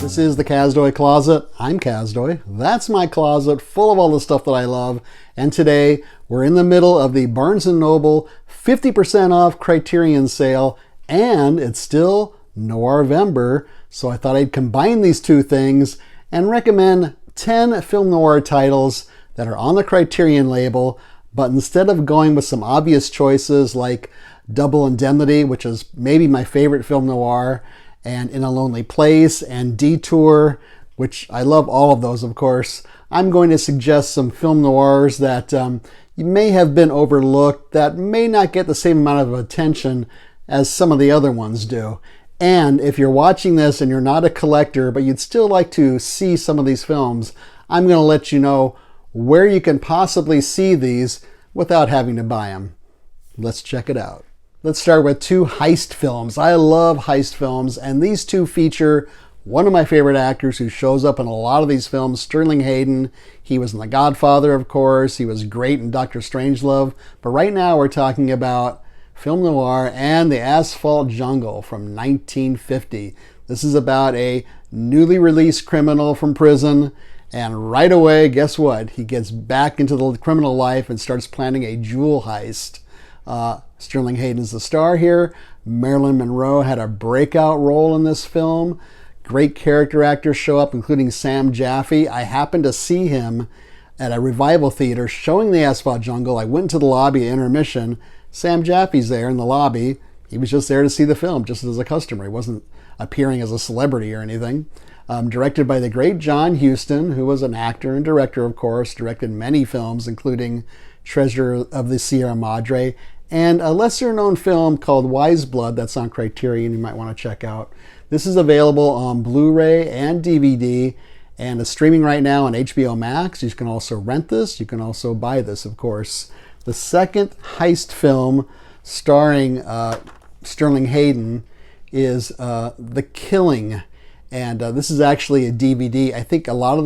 This is the Kazdoy Closet. I'm Kazdoy. That's my closet full of all the stuff that I love. And today we're in the middle of the Barnes & Noble 50% off Criterion sale, and it's still Noirvember. So I thought I'd combine these two things and recommend 10 film noir titles that are on the Criterion label, but instead of going with some obvious choices like Double Indemnity, which is maybe my favorite film noir, and In a Lonely Place, and Detour, which I love all of those, of course, I'm going to suggest some film noirs that you may have been overlooked, that may not get the same amount of attention as some of the other ones do. And if you're watching this and you're not a collector, but you'd still like to see some of these films, I'm going to let you know where you can possibly see these without having to buy them. Let's check it out. Let's start with two heist films. I love heist films, and these two feature one of my favorite actors who shows up in a lot of these films, Sterling Hayden. He was in The Godfather, of course. He was great in Dr. Strangelove. But right now we're talking about film noir and The Asphalt Jungle from 1950. This is about a newly released criminal from prison, and right away, guess what? He gets back into the criminal life and starts planning a jewel heist. Sterling Hayden's the star here. Marilyn Monroe had a breakout role in this film. Great character actors show up, including Sam Jaffe. I happened to see him at a revival theater showing The Asphalt Jungle. I went into the lobby at intermission. Sam Jaffe's there in the lobby. He was just there to see the film, just as a customer. He wasn't appearing as a celebrity or anything. Directed by the great John Huston, who was an actor and director, of course, directed many films, including Treasure of the Sierra Madre, and a lesser-known film called Wise Blood that's on Criterion you might want to check out. This is available on Blu-ray and DVD, and is streaming right now on HBO Max. You can also rent this. You can also buy this, of course. The second heist film starring Sterling Hayden is The Killing. And this is actually a DVD. I think a lot of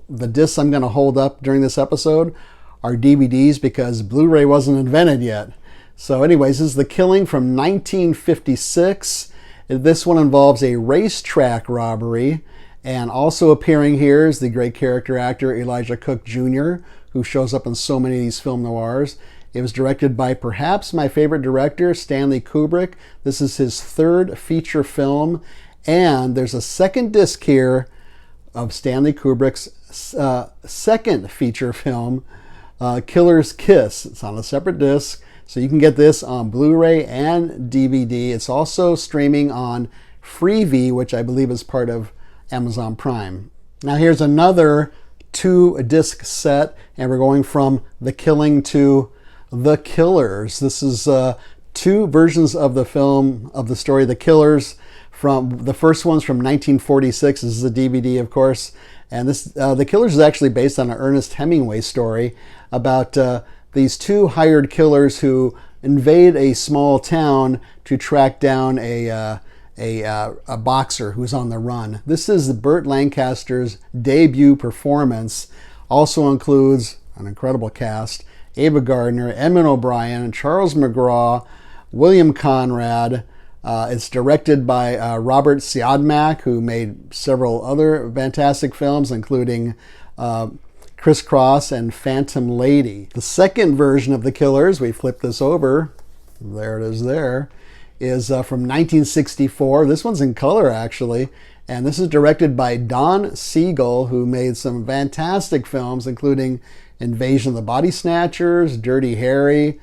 the discs I'm going to hold up during this episode are DVDs because Blu-ray wasn't invented yet. So anyways, this is The Killing from 1956. This one involves a racetrack robbery. And also appearing here is the great character actor Elijah Cook Jr., who shows up in so many of these film noirs. It was directed by perhaps my favorite director, Stanley Kubrick. This is his third feature film. And there's a second disc here of Stanley Kubrick's second feature film, Killer's Kiss. It's on a separate disc, so you can get this on Blu-ray and DVD. It's also streaming on Freevee, which I believe is part of Amazon Prime. Now here's another 2-disc set, and we're going from The Killing to The Killers. This is two versions of the film, of the story The Killers. From the first one's from 1946. This is a DVD, of course. And this The Killers is actually based on an Ernest Hemingway story about these two hired killers who invade a small town to track down a boxer who's on the run. This is Burt Lancaster's debut performance. Also includes an incredible cast: Ava Gardner, Edmund O'Brien, Charles McGraw, William Conrad. It's directed by Robert Siodmak, who made several other fantastic films, including Crisscross and Phantom Lady. The second version of The Killers, we flip this over, there it is there, is from 1964. This one's in color, actually. And this is directed by Don Siegel, who made some fantastic films, including Invasion of the Body Snatchers, Dirty Harry,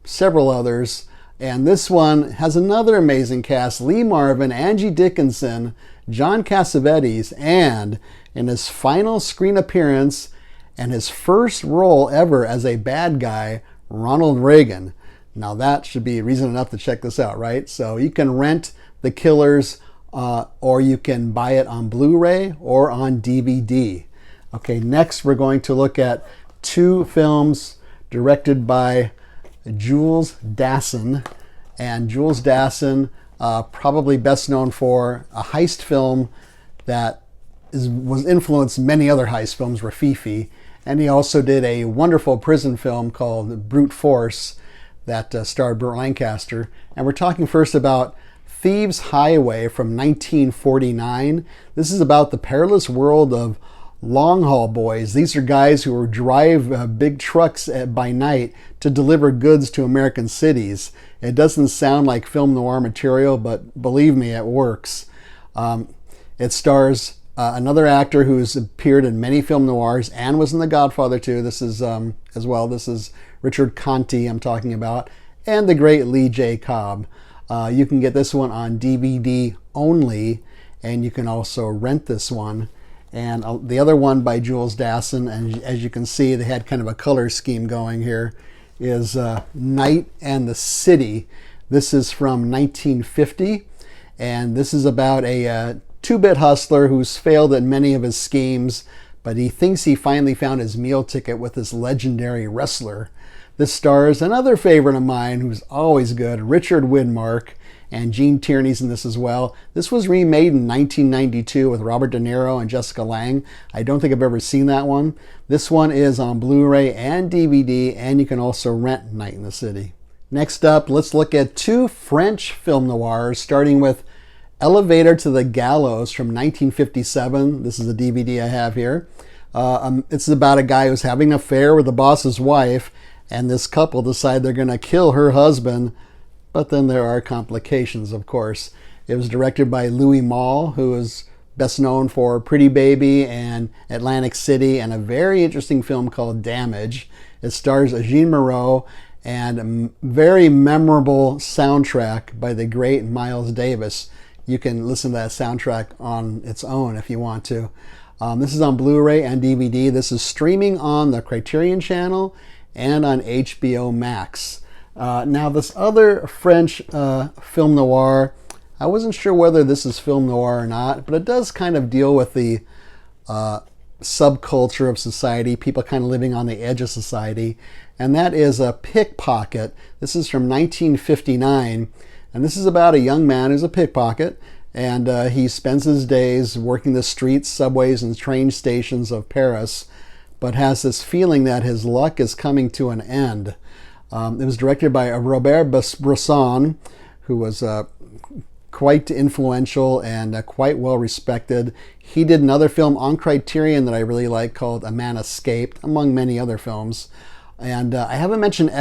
several others. And this one has another amazing cast: Lee Marvin, Angie Dickinson, John Cassavetes, and in his final screen appearance and his first role ever as a bad guy, Ronald Reagan. Now that should be reason enough to check this out, right? So you can rent The Killers or you can buy it on Blu-ray or on DVD. Okay, next we're going to look at two films directed by Jules Dassin. And Jules Dassin, probably best known for a heist film that was influenced many other heist films, Rafifi. And he also did a wonderful prison film called Brute Force that starred Burt Lancaster. And we're talking first about Thieves Highway from 1949. This is about the perilous world of long haul boys. These are guys who drive big trucks by night to deliver goods to American cities. It doesn't sound like film noir material, but believe me, it works. It stars another actor who's appeared in many film noirs and was in The Godfather 2. This is as well. This is Richard Conte I'm talking about, and the great Lee J. Cobb. You can get this one on DVD only, and you can also rent this one. And the other one by Jules Dassin, and as you can see, they had kind of a color scheme going here, is Night and the City. This is from 1950, and this is about a two-bit hustler who's failed at many of his schemes, but he thinks he finally found his meal ticket with this legendary wrestler. This stars another favorite of mine who's always good, Richard Widmark, and Gene Tierney's in this as well. This was remade in 1992 with Robert De Niro and Jessica Lange. I don't think I've ever seen that one. This one is on Blu-ray and DVD, and you can also rent Night in the City. Next up, let's look at two French film noirs, starting with Elevator to the Gallows from 1957. This is a DVD I have here. It's about a guy who's having an affair with the boss's wife, and this couple decide they're going to kill her husband, but then there are complications, of course. It was directed by Louis Malle, who is best known for Pretty Baby and Atlantic City, and a very interesting film called Damage. It stars Jean Moreau and a very memorable soundtrack by the great Miles Davis. You can listen to that soundtrack on its own if you want to. This is on Blu-ray and DVD. This is streaming on the Criterion channel and on HBO Max. Now this other French film noir, I wasn't sure whether this is film noir or not, but it does kind of deal with the subculture of society, people kind of living on the edge of society, and that is a Pickpocket. This is from 1959, and this is about a young man who's a pickpocket, and he spends his days working the streets, subways, and train stations of Paris, but has this feeling that his luck is coming to an end. It was directed by Robert Bresson, who was quite influential and quite well respected. He did another film on Criterion that I really like called A Man Escaped, among many other films. And I haven't mentioned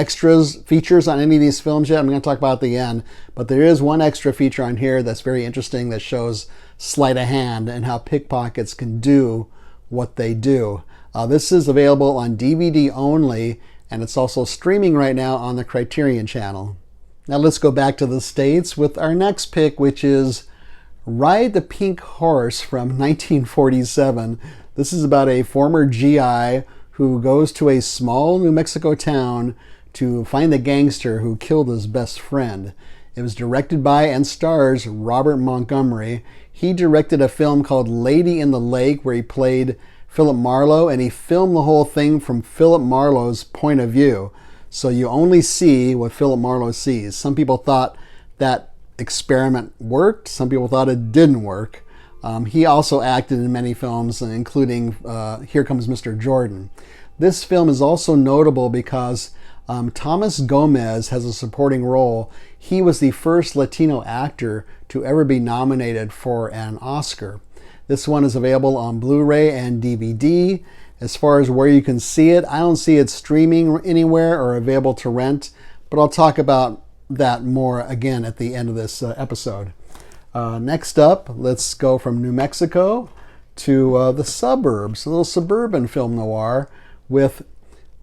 features on any of these films yet. I'm going to talk about it at the end. But there is one extra feature on here that's very interesting that shows sleight of hand and how pickpockets can do what they do. This is available on DVD only, and it's also streaming right now on the Criterion channel. Now let's go back to the States with our next pick, which is Ride the Pink Horse from 1947. This is about a former GI who goes to a small New Mexico town to find the gangster who killed his best friend. It was directed by and stars Robert Montgomery. He directed a film called Lady in the Lake where he played Philip Marlowe, and he filmed the whole thing from Philip Marlowe's point of view. So you only see what Philip Marlowe sees. Some people thought that experiment worked. Some people thought it didn't work. He also acted in many films, including Here Comes Mr. Jordan. This film is also notable because Thomas Gomez has a supporting role. He was the first Latino actor to ever be nominated for an Oscar. This one is available on Blu-ray and DVD. As far as where you can see it, I don't see it streaming anywhere or available to rent, but I'll talk about that more again at the end of this episode. Next up, let's go from New Mexico to the suburbs, a little suburban film noir with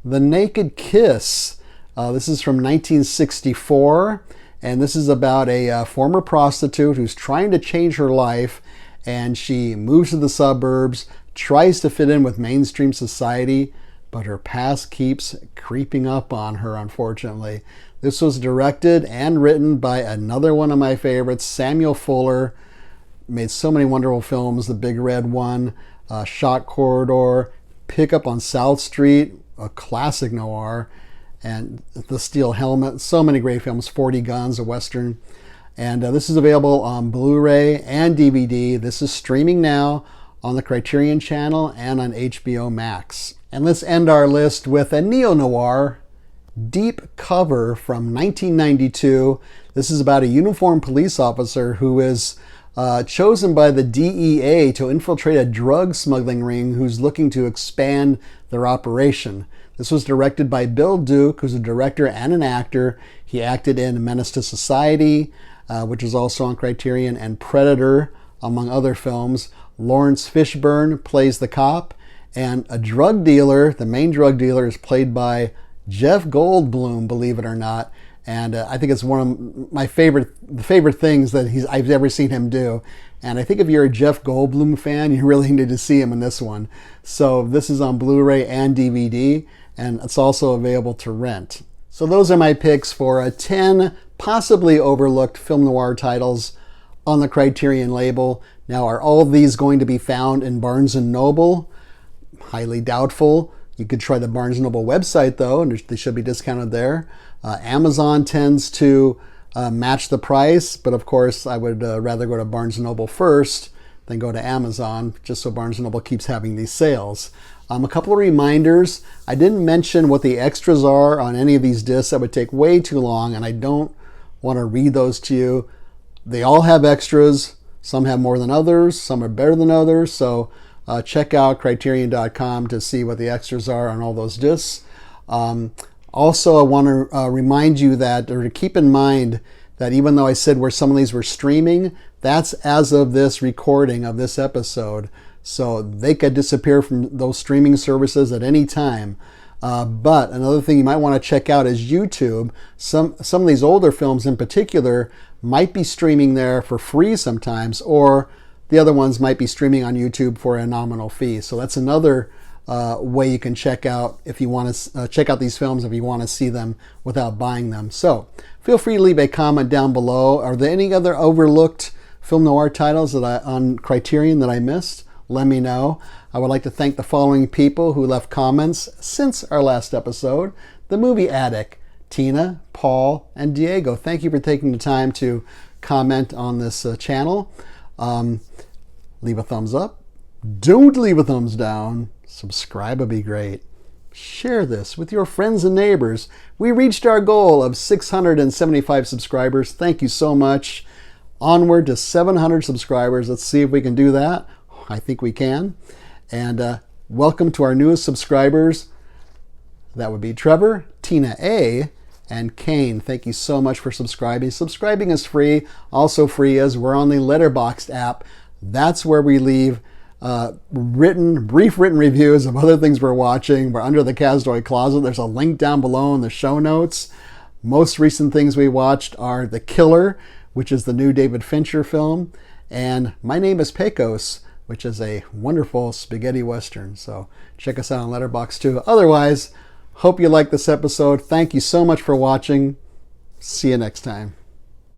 The Naked Kiss. This is from 1964, and this is about a former prostitute who's trying to change her life, and she moves to the suburbs, tries to fit in with mainstream society, but her past keeps creeping up on her, unfortunately. This was directed and written by another one of my favorites, Samuel Fuller. Made so many wonderful films, The Big Red One, Shot Corridor, Pickup on South Street, a classic noir, and The Steel Helmet. So many great films, 40 Guns, a Western. And this is available on Blu-ray and DVD. This is streaming now on the Criterion channel and on HBO Max. And let's end our list with a neo-noir, Deep Cover from 1992. This is about a uniformed police officer who is chosen by the DEA to infiltrate a drug smuggling ring who's looking to expand their operation. This was directed by Bill Duke, who's a director and an actor. He acted in Menace to Society, which is also on Criterion, and Predator, among other films. Lawrence Fishburne plays the cop, and a drug dealer, the main drug dealer, is played by Jeff Goldblum, believe it or not. And I think it's one of my favorite things that I've ever seen him do. And I think if you're a Jeff Goldblum fan, you really need to see him in this one. So this is on Blu-ray and DVD, and it's also available to rent. So those are my picks for 10 possibly overlooked film noir titles on the Criterion label. Now, are all of these going to be found in Barnes & Noble? Highly doubtful. You could try the Barnes & Noble website, though, and they should be discounted there. Amazon tends to match the price, but of course, I would rather go to Barnes & Noble first than go to Amazon, just so Barnes & Noble keeps having these sales. A couple of reminders. I didn't mention what the extras are on any of these discs. That would take way too long, and I don't want to read those to you. They all have extras. Some have more than others. Some are better than others. So check out Criterion.com to see what the extras are on all those discs. Also, I want to remind you that, or to keep in mind, that even though I said where some of these were streaming, that's as of this recording of this episode. So they could disappear from those streaming services at any time. But another thing you might want to check out is YouTube. Some of these older films in particular might be streaming there for free sometimes, or the other ones might be streaming on YouTube for a nominal fee. So that's another way you can check out if you want to check out these films if you want to see them without buying them. So feel free to leave a comment down below. Are there any other overlooked film noir titles that on Criterion that I missed? Let me know. I would like to thank the following people who left comments since our last episode. The Movie Addict, Tina, Paul, and Diego. Thank you for taking the time to comment on this channel. Leave a thumbs up. Don't leave a thumbs down. Subscribe would be great. Share this with your friends and neighbors. We reached our goal of 675 subscribers. Thank you so much. Onward to 700 subscribers. Let's see if we can do that. I think we can. And welcome to our newest subscribers. That would be Trevor, Tina A, and Kane. Thank you so much for subscribing. Subscribing is free. Also free is we're on the Letterboxd app. That's where we leave brief written reviews of other things we're watching. We're under the Kazdoy closet. There's a link down below in the show notes. Most recent things we watched are The Killer, which is the new David Fincher film, and My Name is Pecos, which is a wonderful spaghetti western. So check us out on Letterboxd too. Otherwise, hope you liked this episode. Thank you so much for watching. See you next time.